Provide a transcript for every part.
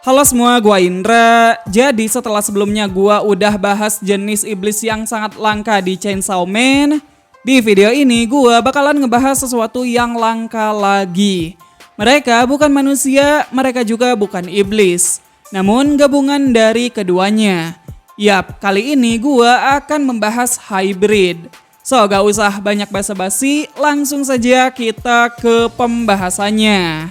Halo semua, gua Indra. Jadi setelah sebelumnya gua udah bahas jenis iblis yang sangat langka di Chainsaw Man, di video ini gua bakalan ngebahas sesuatu yang langka lagi. Mereka bukan manusia, mereka juga bukan iblis, namun gabungan dari keduanya. Yap, kali ini gua akan membahas hybrid. So, gak usah banyak basa-basi, langsung saja kita ke pembahasannya.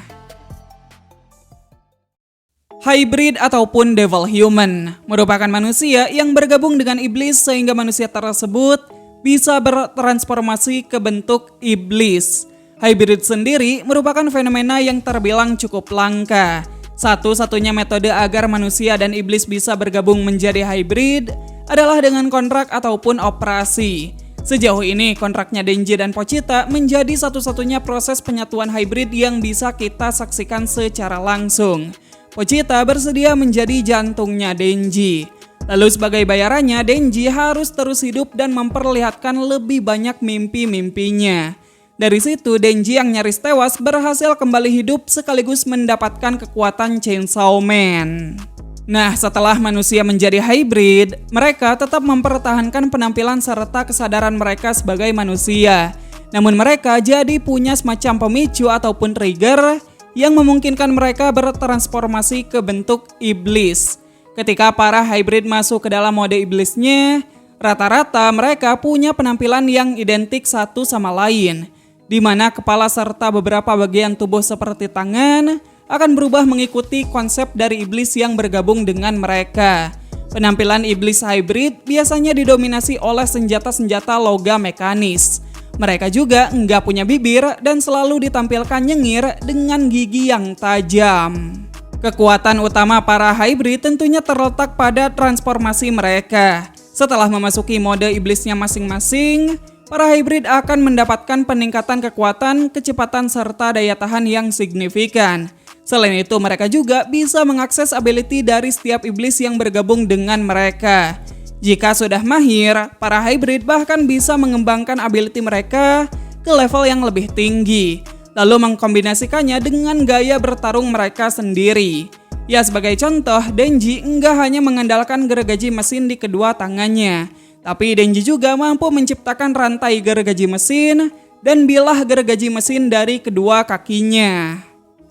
Hybrid ataupun devil human merupakan manusia yang bergabung dengan iblis sehingga manusia tersebut bisa bertransformasi ke bentuk iblis. Hybrid sendiri merupakan fenomena yang terbilang cukup langka. Satu-satunya metode agar manusia dan iblis bisa bergabung menjadi hybrid adalah dengan kontrak ataupun operasi. Sejauh ini kontraknya Denji dan Pochita menjadi satu-satunya proses penyatuan hybrid yang bisa kita saksikan secara langsung. Pochita bersedia menjadi jantungnya Denji. Lalu sebagai bayarannya, Denji harus terus hidup dan memperlihatkan lebih banyak mimpi-mimpinya. Dari situ, Denji yang nyaris tewas berhasil kembali hidup sekaligus mendapatkan kekuatan Chainsaw Man. Nah, setelah manusia menjadi hybrid, mereka tetap mempertahankan penampilan serta kesadaran mereka sebagai manusia. Namun mereka jadi punya semacam pemicu ataupun trigger yang memungkinkan mereka bertransformasi ke bentuk iblis. Ketika para hybrid masuk ke dalam mode iblisnya, rata-rata mereka punya penampilan yang identik satu sama lain, di mana kepala serta beberapa bagian tubuh seperti tangan akan berubah mengikuti konsep dari iblis yang bergabung dengan mereka. Penampilan iblis hybrid biasanya didominasi oleh senjata-senjata logam mekanis. Mereka juga nggak punya bibir dan selalu ditampilkan nyengir dengan gigi yang tajam. Kekuatan utama para hybrid tentunya terletak pada transformasi mereka. Setelah memasuki mode iblisnya masing-masing, para hybrid akan mendapatkan peningkatan kekuatan, kecepatan, serta daya tahan yang signifikan. Selain itu, mereka juga bisa mengakses ability dari setiap iblis yang bergabung dengan mereka. Jika sudah mahir, para hybrid bahkan bisa mengembangkan ability mereka ke level yang lebih tinggi, lalu mengkombinasikannya dengan gaya bertarung mereka sendiri. Ya, sebagai contoh, Denji enggak hanya mengandalkan gergaji mesin di kedua tangannya, tapi Denji juga mampu menciptakan rantai gergaji mesin dan bilah gergaji mesin dari kedua kakinya.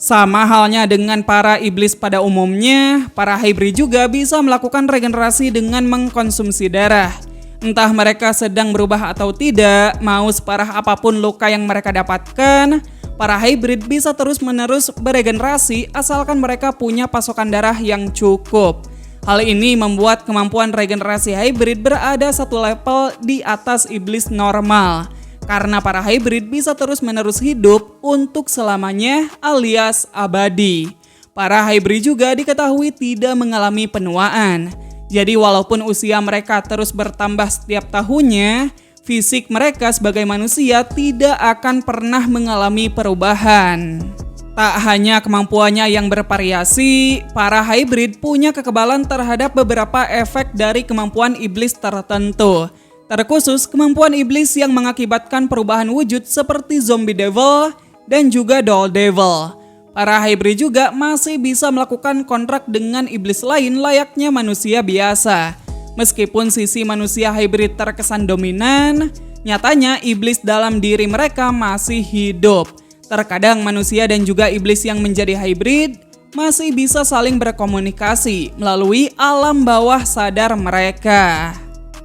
Sama halnya dengan para iblis pada umumnya, para hybrid juga bisa melakukan regenerasi dengan mengkonsumsi darah. Entah mereka sedang berubah atau tidak, mau separah apapun luka yang mereka dapatkan, para hybrid bisa terus-menerus beregenerasi asalkan mereka punya pasokan darah yang cukup. Hal ini membuat kemampuan regenerasi hybrid berada satu level di atas iblis normal. Karena para hybrid bisa terus-menerus hidup untuk selamanya alias abadi. Para hybrid juga diketahui tidak mengalami penuaan. Jadi walaupun usia mereka terus bertambah setiap tahunnya, fisik mereka sebagai manusia tidak akan pernah mengalami perubahan. Tak hanya kemampuannya yang bervariasi, para hybrid punya kekebalan terhadap beberapa efek dari kemampuan iblis tertentu. Terkhusus kemampuan iblis yang mengakibatkan perubahan wujud seperti zombie devil dan juga doll devil. Para hybrid juga masih bisa melakukan kontrak dengan iblis lain layaknya manusia biasa. Meskipun sisi manusia hybrid terkesan dominan, nyatanya iblis dalam diri mereka masih hidup. Terkadang manusia dan juga iblis yang menjadi hybrid masih bisa saling berkomunikasi melalui alam bawah sadar mereka.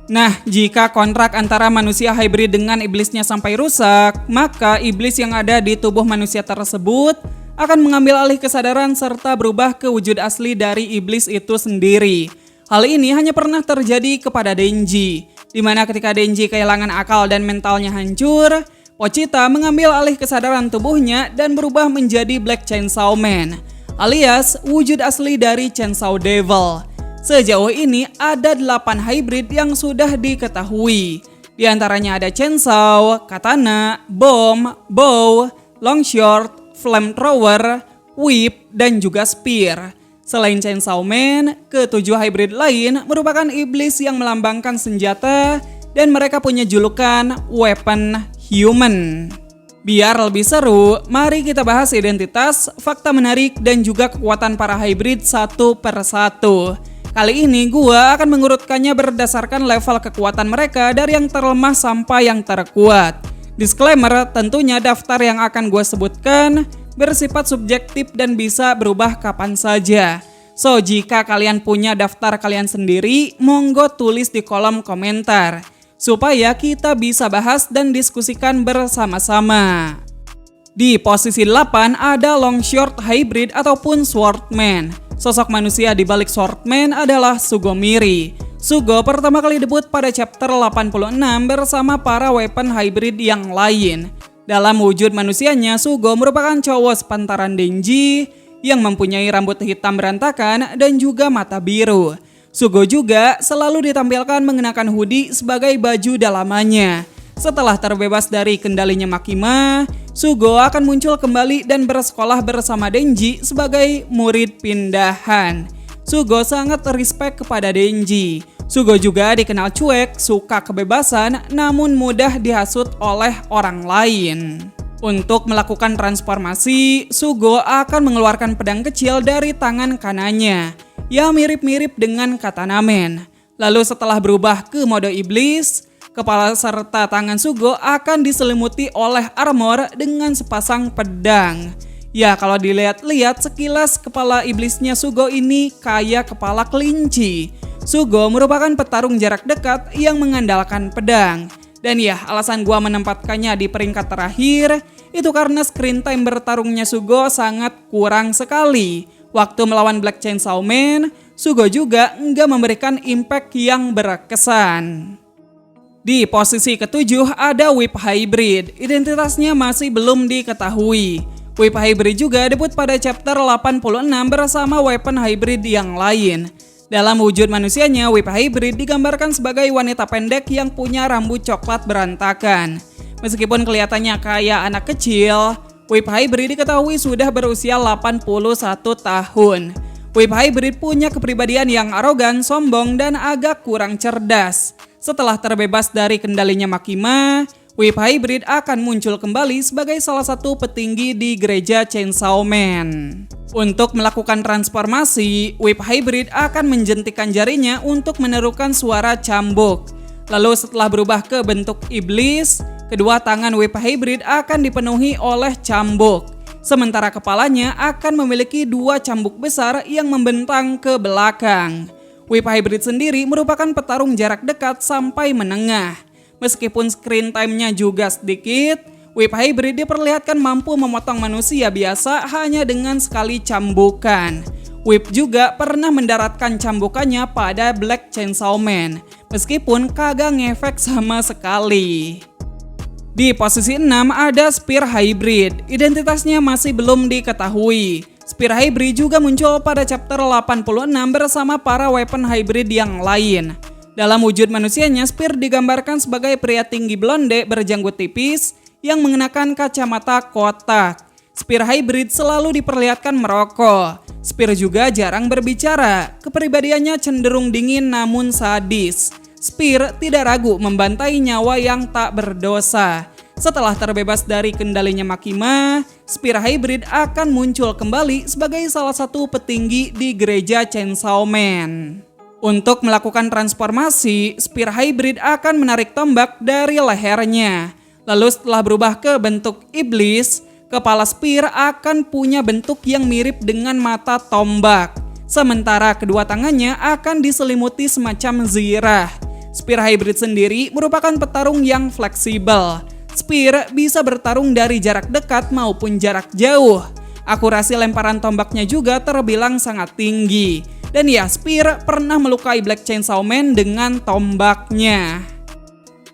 Nah, jika kontrak antara manusia hybrid dengan iblisnya sampai rusak, maka iblis yang ada di tubuh manusia tersebut akan mengambil alih kesadaran serta berubah ke wujud asli dari iblis itu sendiri. Hal ini hanya pernah terjadi kepada Denji, di mana ketika Denji kehilangan akal dan mentalnya hancur, Pochita mengambil alih kesadaran tubuhnya dan berubah menjadi Black Chainsaw Man, alias wujud asli dari Chainsaw Devil. Sejauh ini ada 8 hybrid yang sudah diketahui. Di antaranya ada Chainsaw, Katana, Bomb, Bow, Longshot, Flamethrower, Whip, dan juga Spear. Selain Chainsaw Man, ke-7 hybrid lain merupakan iblis yang melambangkan senjata dan mereka punya julukan Weapon Human. Biar lebih seru, mari kita bahas identitas, fakta menarik, dan juga kekuatan para hybrid satu per satu. Kali ini gua akan mengurutkannya berdasarkan level kekuatan mereka dari yang terlemah sampai yang terkuat. Disclaimer, tentunya daftar yang akan gua sebutkan bersifat subjektif dan bisa berubah kapan saja. So, jika kalian punya daftar kalian sendiri, monggo tulis di kolom komentar supaya kita bisa bahas dan diskusikan bersama-sama. Di posisi 8 ada long short hybrid ataupun swordman. Sosok manusia di balik swordman adalah Sugomiri. Sugo pertama kali debut pada chapter 86 bersama para weapon hybrid yang lain. Dalam wujud manusianya, Sugo merupakan cowok sepantaran Denji yang mempunyai rambut hitam berantakan dan juga mata biru. Sugo juga selalu ditampilkan mengenakan hoodie sebagai baju dalamannya. Setelah terbebas dari kendalinya Makima, Sugo akan muncul kembali dan bersekolah bersama Denji sebagai murid pindahan. Sugo sangat respect kepada Denji. Sugo juga dikenal cuek, suka kebebasan, namun mudah dihasut oleh orang lain. Untuk melakukan transformasi, Sugo akan mengeluarkan pedang kecil dari tangan kanannya, yang mirip-mirip dengan katana men. Lalu setelah berubah ke mode iblis, kepala serta tangan Sugo akan diselimuti oleh armor dengan sepasang pedang. Ya, kalau dilihat-lihat sekilas kepala iblisnya Sugo ini kayak kepala kelinci. Sugo merupakan petarung jarak dekat yang mengandalkan pedang. Dan ya, alasan gua menempatkannya di peringkat terakhir itu karena screen time bertarungnya Sugo sangat kurang sekali. Waktu melawan Black Chainsaw Man, Sugo juga nggak memberikan impact yang berkesan. Di posisi ketujuh ada Whip Hybrid. Identitasnya masih belum diketahui. Whip Hybrid juga debut pada chapter 86 bersama weapon hybrid yang lain. Dalam wujud manusianya, Whip Hybrid digambarkan sebagai wanita pendek yang punya rambut coklat berantakan. Meskipun kelihatannya kayak anak kecil, Whip Hybrid diketahui sudah berusia 81 tahun. Whip Hybrid punya kepribadian yang arogan, sombong, dan agak kurang cerdas. Setelah terbebas dari kendalinya Makima, Whip Hybrid akan muncul kembali sebagai salah satu petinggi di gereja Chainsaw Man. Untuk melakukan transformasi, Whip Hybrid akan menjentikan jarinya untuk menirukan suara cambuk. Lalu setelah berubah ke bentuk iblis, kedua tangan Whip Hybrid akan dipenuhi oleh cambuk. Sementara kepalanya akan memiliki dua cambuk besar yang membentang ke belakang. Whip Hybrid sendiri merupakan petarung jarak dekat sampai menengah. Meskipun screen time-nya juga sedikit, Whip Hybrid diperlihatkan mampu memotong manusia biasa hanya dengan sekali cambukan. Whip juga pernah mendaratkan cambukannya pada Black Chainsaw Man, meskipun kagak ngefek sama sekali. Di posisi 6 ada Spear Hybrid. Identitasnya masih belum diketahui. Spear Hybrid juga muncul pada chapter 86 bersama para weapon hybrid yang lain. Dalam wujud manusianya, Spear digambarkan sebagai pria tinggi blonde berjanggut tipis yang mengenakan kacamata kotak. Spear Hybrid selalu diperlihatkan merokok. Spear juga jarang berbicara. Kepribadiannya cenderung dingin namun sadis. Spear tidak ragu membantai nyawa yang tak berdosa. Setelah terbebas dari kendalinya Makima, Spear Hybrid akan muncul kembali sebagai salah satu petinggi di gereja Chainsaw Man. Untuk melakukan transformasi, Spear Hybrid akan menarik tombak dari lehernya. Lalu setelah berubah ke bentuk iblis, kepala Spear akan punya bentuk yang mirip dengan mata tombak. Sementara kedua tangannya akan diselimuti semacam zirah. Spear Hybrid sendiri merupakan petarung yang fleksibel. Spear bisa bertarung dari jarak dekat maupun jarak jauh. Akurasi lemparan tombaknya juga terbilang sangat tinggi. Dan ya, Spear pernah melukai Black Chainsaw Man dengan tombaknya.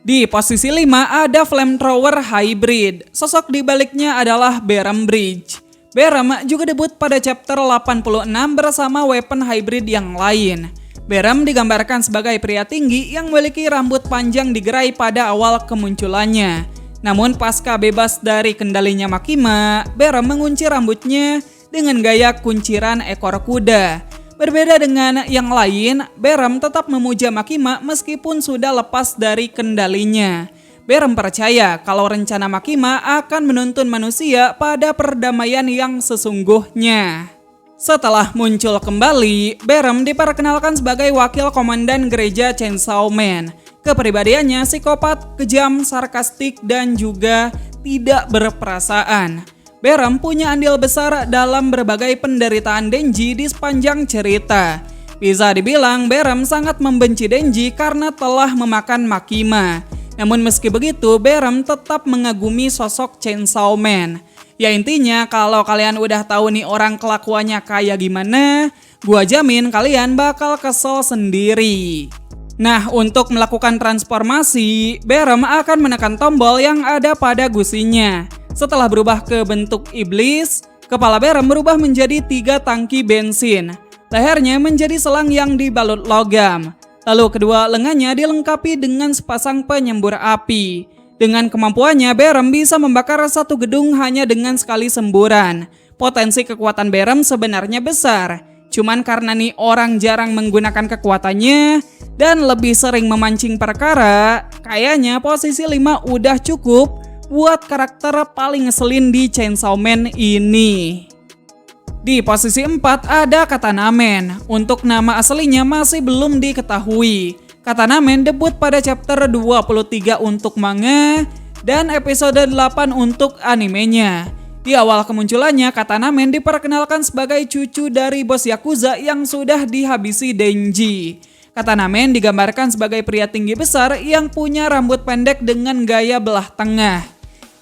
Di posisi 5 ada Flamethrower Hybrid. Sosok di baliknya adalah Beram Bridge. Beram juga debut pada chapter 86 bersama weapon hybrid yang lain. Beram digambarkan sebagai pria tinggi yang memiliki rambut panjang digerai pada awal kemunculannya. Namun pasca bebas dari kendalinya Makima, Beram mengunci rambutnya dengan gaya kunciran ekor kuda. Berbeda dengan yang lain, Beram tetap memuja Makima meskipun sudah lepas dari kendalinya. Berem percaya kalau rencana Makima akan menuntun manusia pada perdamaian yang sesungguhnya. Setelah muncul kembali, Berem diperkenalkan sebagai wakil komandan gereja Chainsaw Man. Kepribadiannya psikopat, kejam, sarkastik, dan juga tidak berperasaan. Berem punya andil besar dalam berbagai penderitaan Denji di sepanjang cerita. Bisa dibilang Berem sangat membenci Denji karena telah memakan Makima. Namun meski begitu, Berem tetap mengagumi sosok Chainsaw Man. Ya intinya kalau kalian udah tahu nih orang kelakuannya kayak gimana, gua jamin kalian bakal kesel sendiri. Nah, untuk melakukan transformasi, Berem akan menekan tombol yang ada pada gusinya. Setelah berubah ke bentuk iblis, kepala Berem berubah menjadi 3 tangki bensin. Lehernya menjadi selang yang dibalut logam. Lalu kedua lengannya dilengkapi dengan sepasang penyembur api. Dengan kemampuannya, Berem bisa membakar satu gedung hanya dengan sekali semburan. Potensi kekuatan Berem sebenarnya besar. Cuman karena nih orang jarang menggunakan kekuatannya dan lebih sering memancing perkara, kayaknya posisi 5 udah cukup buat karakter paling ngeselin di Chainsaw Man ini. Di posisi 4 ada Katana Man. Untuk nama aslinya masih belum diketahui. Katana Man debut pada chapter 23 untuk manga dan episode 8 untuk animenya. Di awal kemunculannya, Katana Man diperkenalkan sebagai cucu dari bos Yakuza yang sudah dihabisi Denji. Katana Man digambarkan sebagai pria tinggi besar yang punya rambut pendek dengan gaya belah tengah.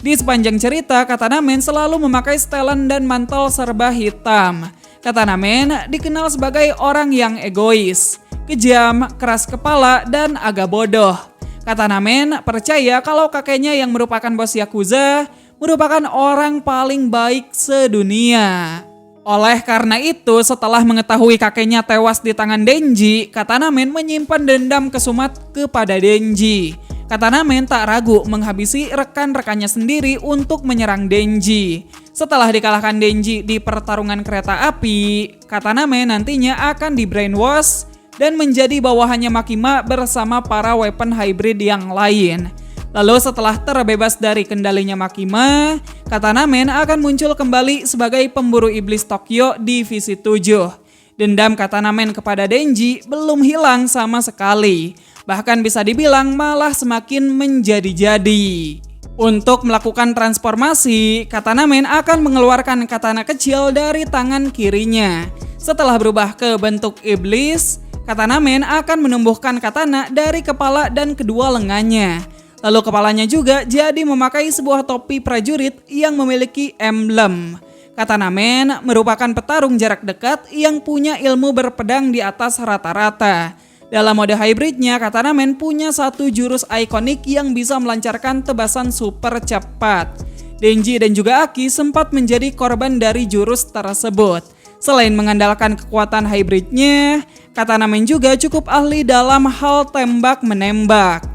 Di sepanjang cerita, Katana Man selalu memakai setelan dan mantel serba hitam. Katana Man dikenal sebagai orang yang egois, kejam, keras kepala, dan agak bodoh. Katana Man percaya kalau kakeknya yang merupakan bos Yakuza merupakan orang paling baik sedunia. Oleh karena itu, setelah mengetahui kakeknya tewas di tangan Denji, Katana Man menyimpan dendam kesumat kepada Denji. Katana Man tak ragu menghabisi rekan-rekannya sendiri untuk menyerang Denji. Setelah dikalahkan Denji di pertarungan kereta api, Katana Man nantinya akan di brainwash dan menjadi bawahannya Makima bersama para weapon hybrid yang lain. Lalu setelah terbebas dari kendalinya Makima, Katana Man akan muncul kembali sebagai pemburu iblis Tokyo Divisi 7. Dendam Katana Man kepada Denji belum hilang sama sekali. Bahkan bisa dibilang malah semakin menjadi-jadi. Untuk melakukan transformasi, Katana Man akan mengeluarkan katana kecil dari tangan kirinya. Setelah berubah ke bentuk iblis, Katana Man akan menumbuhkan katana dari kepala dan kedua lengannya. Lalu kepalanya juga jadi memakai sebuah topi prajurit yang memiliki emblem. Katana Man merupakan petarung jarak dekat yang punya ilmu berpedang di atas rata-rata. Dalam mode hybridnya, Katana Man punya satu jurus ikonik yang bisa melancarkan tebasan super cepat. Denji dan juga Aki sempat menjadi korban dari jurus tersebut. Selain mengandalkan kekuatan hybridnya, Katana Man juga cukup ahli dalam hal tembak-menembak.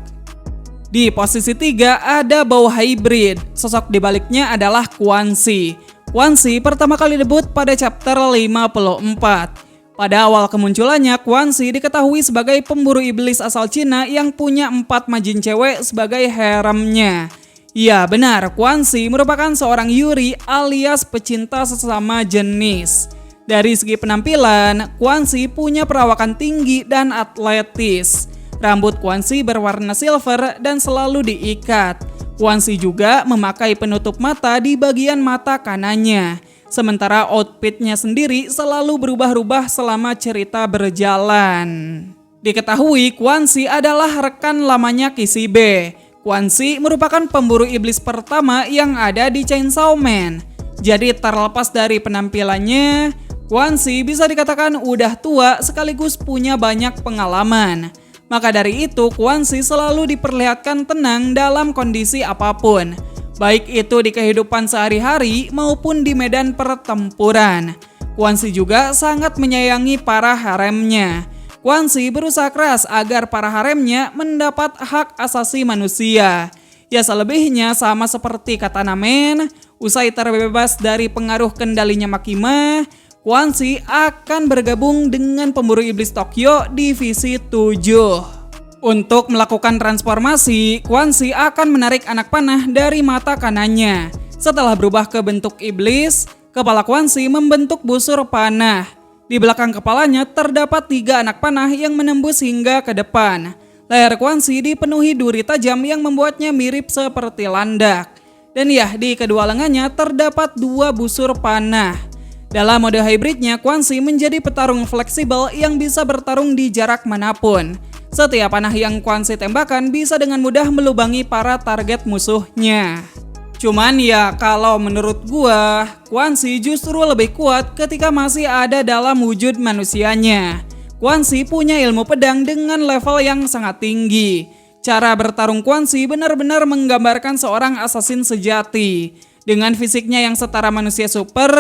Di posisi 3 ada Bow Hybrid. Sosok di baliknya adalah Quan Chi. Quan Chi pertama kali debut pada chapter 54. Pada awal kemunculannya, Quan Chi diketahui sebagai pemburu iblis asal Cina yang punya 4 majin cewek sebagai haremnya. Ya benar, Quan Chi merupakan seorang Yuri alias pecinta sesama jenis. Dari segi penampilan, Quan Chi punya perawakan tinggi dan atletis. Rambut Quan Chi berwarna silver dan selalu diikat. Quan Chi juga memakai penutup mata di bagian mata kanannya. Sementara outfitnya sendiri selalu berubah-ubah selama cerita berjalan. Diketahui Quan Chi adalah rekan lamanya Kishibe. Quan Chi merupakan pemburu iblis pertama yang ada di Chainsaw Man. Jadi terlepas dari penampilannya, Quan Chi bisa dikatakan udah tua sekaligus punya banyak pengalaman. Maka dari itu, Quan Chi selalu diperlihatkan tenang dalam kondisi apapun, baik itu di kehidupan sehari-hari maupun di medan pertempuran. Quan Chi juga sangat menyayangi para haremnya. Quan Chi berusaha keras agar para haremnya mendapat hak asasi manusia. Ya selebihnya sama seperti Katana Man, usai terbebas dari pengaruh kendalinya Makima, Quan Chi akan bergabung dengan pemburu iblis Tokyo Divisi 7. Untuk melakukan transformasi, Quan Chi akan menarik anak panah dari mata kanannya. Setelah berubah ke bentuk iblis, kepala Quan Chi membentuk busur panah. Di belakang kepalanya terdapat 3 anak panah yang menembus hingga ke depan. Leher Quan Chi dipenuhi duri tajam yang membuatnya mirip seperti landak. Dan ya, di kedua lengannya terdapat 2 busur panah. Dalam mode hybridnya, Quan Chi menjadi petarung fleksibel yang bisa bertarung di jarak manapun. Setiap panah yang Quan Chi tembakan bisa dengan mudah melubangi para target musuhnya. Cuman ya kalau menurut gua, Quan Chi justru lebih kuat ketika masih ada dalam wujud manusianya. Quan Chi punya ilmu pedang dengan level yang sangat tinggi. Cara bertarung Quan Chi benar-benar menggambarkan seorang assassin sejati. Dengan fisiknya yang setara manusia super,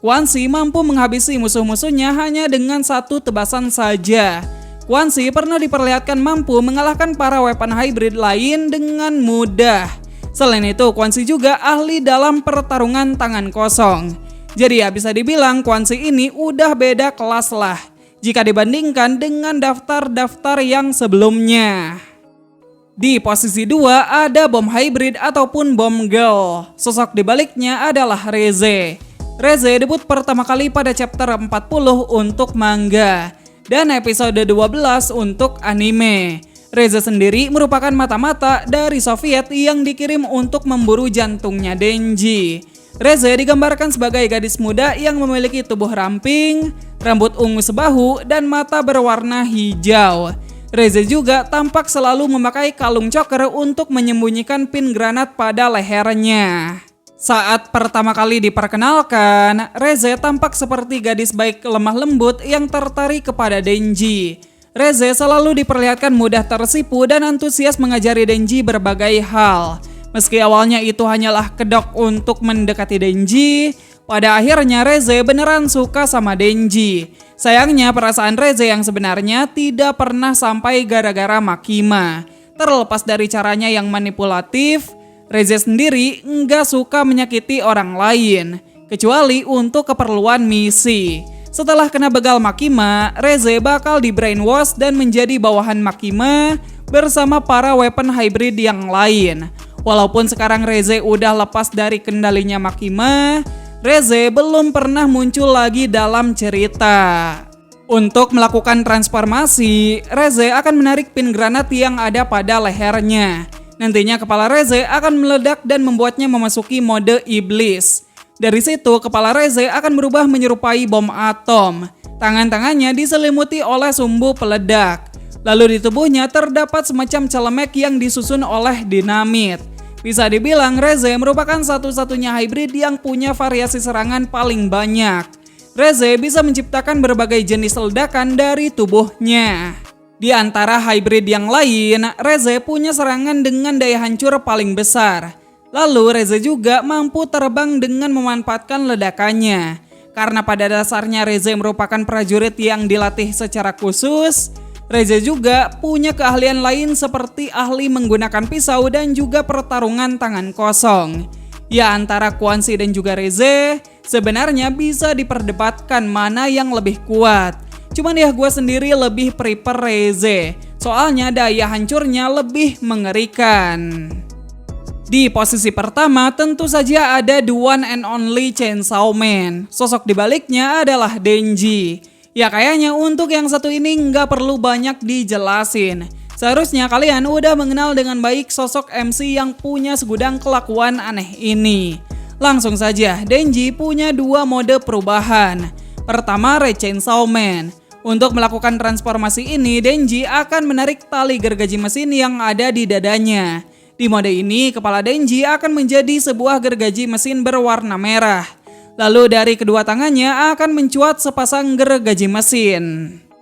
Quan Chi mampu menghabisi musuh-musuhnya hanya dengan 1 tebasan saja. Quan Chi pernah diperlihatkan mampu mengalahkan para weapon hybrid lain dengan mudah. Selain itu, Quan Chi juga ahli dalam pertarungan tangan kosong. Jadi ya bisa dibilang Quan Chi ini udah beda kelas lah jika dibandingkan dengan daftar-daftar yang sebelumnya. Di posisi 2 ada bom hybrid ataupun bom girl. Sosok dibaliknya adalah Reze. Reze debut pertama kali pada chapter 40 untuk manga dan episode 12 untuk anime. Reze sendiri merupakan mata-mata dari Soviet yang dikirim untuk memburu jantungnya Denji. Reze digambarkan sebagai gadis muda yang memiliki tubuh ramping, rambut ungu sebahu, dan mata berwarna hijau. Reze juga tampak selalu memakai kalung choker untuk menyembunyikan pin granat pada lehernya. Saat pertama kali diperkenalkan, Reze tampak seperti gadis baik lemah lembut yang tertarik kepada Denji. Reze selalu diperlihatkan mudah tersipu dan antusias mengajari Denji berbagai hal. Meski awalnya itu hanyalah kedok untuk mendekati Denji, pada akhirnya Reze beneran suka sama Denji. Sayangnya perasaan Reze yang sebenarnya tidak pernah sampai gara-gara Makima. Terlepas dari caranya yang manipulatif, Reze sendiri nggak suka menyakiti orang lain, kecuali untuk keperluan misi. Setelah kena begal Makima, Reze bakal di brainwash dan menjadi bawahan Makima bersama para weapon hybrid yang lain. Walaupun sekarang Reze udah lepas dari kendalinya Makima, Reze belum pernah muncul lagi dalam cerita. Untuk melakukan transformasi, Reze akan menarik pin granat yang ada pada lehernya. Nantinya kepala Reze akan meledak dan membuatnya memasuki mode iblis. Dari situ kepala Reze akan berubah menyerupai bom atom. Tangan-tangannya diselimuti oleh sumbu peledak. Lalu di tubuhnya terdapat semacam celemek yang disusun oleh dinamit. Bisa dibilang Reze merupakan satu-satunya hybrid yang punya variasi serangan paling banyak. Reze bisa menciptakan berbagai jenis ledakan dari tubuhnya. Di antara hybrid yang lain, Reze punya serangan dengan daya hancur paling besar. Lalu Reze juga mampu terbang dengan memanfaatkan ledakannya. Karena pada dasarnya Reze merupakan prajurit yang dilatih secara khusus, Reze juga punya keahlian lain seperti ahli menggunakan pisau dan juga pertarungan tangan kosong. Ya antara Quan Chi dan juga Reze, sebenarnya bisa diperdebatkan mana yang lebih kuat. Cuman ya gue sendiri lebih prefer Reze, soalnya daya hancurnya lebih mengerikan. Di posisi pertama tentu saja ada the one and only Chainsaw Man. Sosok dibaliknya adalah Denji. Ya kayaknya untuk yang satu ini nggak perlu banyak dijelasin. Seharusnya kalian udah mengenal dengan baik sosok MC yang punya segudang kelakuan aneh ini. Langsung saja, Denji punya 2 mode perubahan. Pertama, Red Chainsaw Man. Untuk melakukan transformasi ini, Denji akan menarik tali gergaji mesin yang ada di dadanya. Di mode ini, kepala Denji akan menjadi sebuah gergaji mesin berwarna merah. Lalu dari kedua tangannya akan mencuat sepasang gergaji mesin.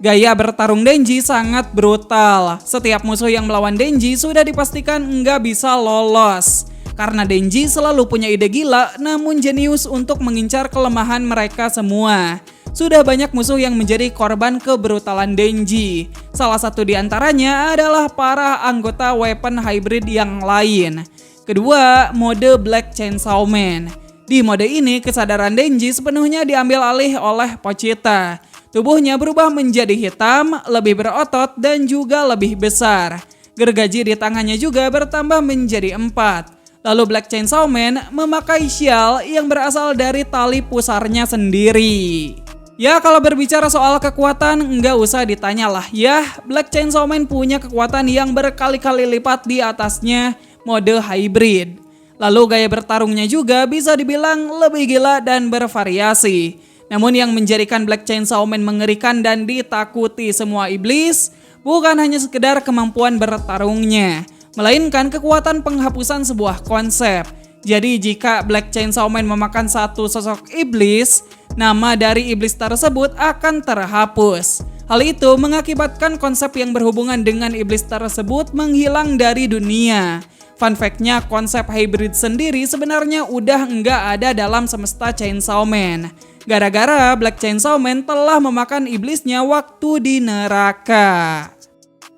Gaya bertarung Denji sangat brutal. Setiap musuh yang melawan Denji sudah dipastikan nggak bisa lolos. Karena Denji selalu punya ide gila namun jenius untuk mengincar kelemahan mereka semua. Sudah banyak musuh yang menjadi korban kebrutalan Denji. Salah satu di antaranya adalah para anggota weapon hybrid yang lain. Kedua, mode Black Chainsaw Man. Di mode ini, kesadaran Denji sepenuhnya diambil alih oleh Pochita. Tubuhnya berubah menjadi hitam, lebih berotot, dan juga lebih besar. Gergaji di tangannya juga bertambah menjadi 4. Lalu Black Chainsaw Man memakai syal yang berasal dari tali pusarnya sendiri. Ya, kalau berbicara soal kekuatan, nggak usah ditanya lah ya. Black Chainsaw Man punya kekuatan yang berkali-kali lipat di atasnya mode hybrid. Lalu gaya bertarungnya juga bisa dibilang lebih gila dan bervariasi. Namun yang menjadikan Black Chainsaw Man mengerikan dan ditakuti semua iblis bukan hanya sekedar kemampuan bertarungnya, melainkan kekuatan penghapusan sebuah konsep. Jadi jika Black Chainsaw Man memakan satu sosok iblis, nama dari iblis tersebut akan terhapus. Hal itu mengakibatkan konsep yang berhubungan dengan iblis tersebut menghilang dari dunia. Fun fact-nya, konsep hybrid sendiri sebenarnya udah nggak ada dalam semesta Chainsaw Man. Gara-gara Black Chainsaw Man telah memakan iblisnya waktu di neraka.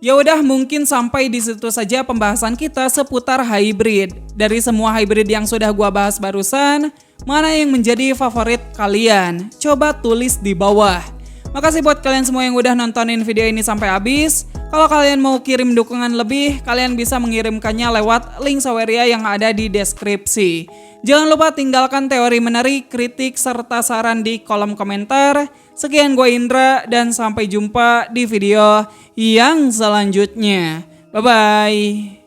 Ya udah, mungkin sampai di situ saja pembahasan kita seputar hybrid. Dari semua hybrid yang sudah gua bahas barusan, mana yang menjadi favorit kalian? Coba tulis di bawah. Makasih buat kalian semua yang udah nontonin video ini sampai habis. Kalau kalian mau kirim dukungan lebih, kalian bisa mengirimkannya lewat link Saweria yang ada di deskripsi. Jangan lupa tinggalkan teori menarik, kritik, serta saran di kolom komentar. Sekian gue Indra dan sampai jumpa di video yang selanjutnya. Bye-bye.